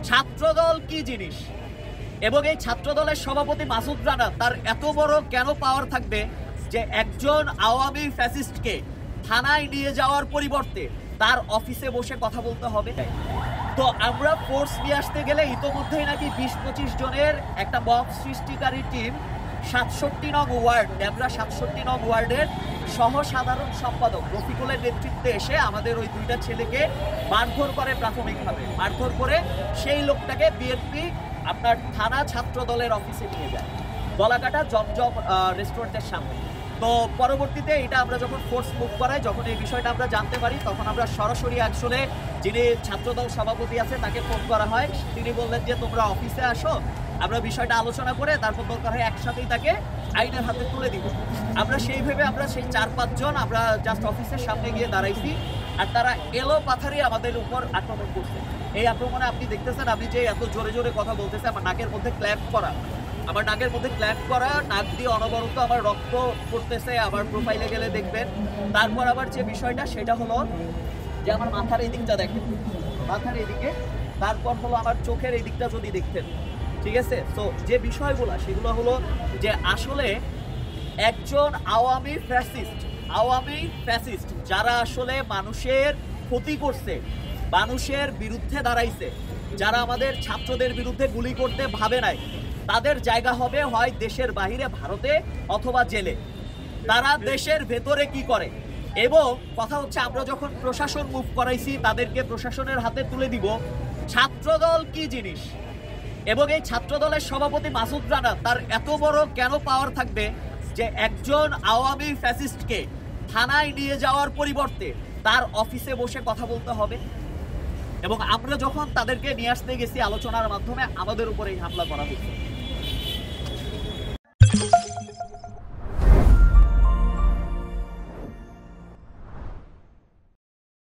ছাত্রদল কি জিনিস এবং এই ছাত্রদলের সভাপতি মাসুদ রানা তার এত বড় কেন পাওয়ার থাকবে যে একজন আওয়ামী ফ্যাসিস্টকে থানায় নিয়ে যাওয়ার পরিবর্তে তার অফিসে বসে কথা বলতে হবে। তো আমরা ফোর্স নিয়ে আসতে গেলে ইতোমধ্যেই নাকি 20-25 জনের একটা মব সৃষ্টিকারী টিম 67 নং ওয়ার্ড ডেবরা 67 নং ওয়ার্ডের সহ সাধারণ সম্পাদক রফিকুলের নেতৃত্বে এসে আমাদের ওই দুইটা ছেলেকে মারধর করে, প্রাথমিকভাবে মারধর করে সেই লোকটাকে বিএনপি আপনার থানা ছাত্র দলের অফিসে নিয়ে যায় গলাকাটা জমজম রেস্টুরেন্টের সামনে। তো পরবর্তীতে এটা আমরা যখন ফোর্স মুভ করাই, যখন এই বিষয়টা আমরা জানতে পারি, তখন আমরা সরাসরি আসলে যিনি ছাত্রদল সভাপতি আছে তাকে ফোন করা হয়। তিনি বললেন যে তোমরা অফিসে আসো, আমরা বিষয়টা আলোচনা করে তারপর দরকার হয় একসাথেই তাকে আইনের হাতে তুলে দিব। আমরা সেইভাবে আমরা সেই 4-5 জন আমরা জাস্ট অফিসের সামনে গিয়ে দাঁড়াইছি, আর তারা এলো পাথারি আমাদের উপর আক্রমণ করছে। এই আক্রমণে আপনি দেখতেছেন আমি যে এত জোরে জোরে কথা বলতেছে, আমার নাকের মধ্যে ক্ল্যাপ করা, নাক দিয়ে অনবরত আমার রক্ত পড়তেছে। আবার প্রোফাইলে গেলে দেখবেন। তারপর আবার যে বিষয়টা সেটা হলো যে আমার মাথার এই দিকটা দেখেন, মাথার এদিকে, তারপর হলো আমার চোখের এই দিকটা যদি দেখতেন, ঠিক আছে। তো যে বিষয়গুলো সেগুলো হলো যে আসলে একজন আওয়ামী ফ্যাসিস্ট যারা আসলে মানুষের ক্ষতি করছে, মানুষের বিরুদ্ধে দাঁড়াইছে, যারা আমাদের ছাত্রদের বিরুদ্ধে গুলি করতে ভাবে নাই, তাদের জায়গা হবে হয় দেশের বাহিরে ভারতে অথবা জেলে। তারা দেশের ভেতরে কি করে, এবং কথা হচ্ছে আমরা যখন প্রশাসন মুভ করাইছি তাদেরকে প্রশাসনের হাতে তুলে দিব। ছাত্রদল কি জিনিস এবং এই ছাত্রদলের সভাপতি মাসুদ রানা তার এত বড় কেন পাওয়ার থাকবে যে একজন আওয়ামী ফ্যাসিস্টকে থানায় নিয়ে যাওয়ার পরিবর্তে তার অফিসে বসে কথা বলতে হবে। এবং আমরা যখন তাদেরকে নিয়ে আসতে গেছি আলোচনার মাধ্যমে আমাদের উপরে এই হামলা করা হয়েছে।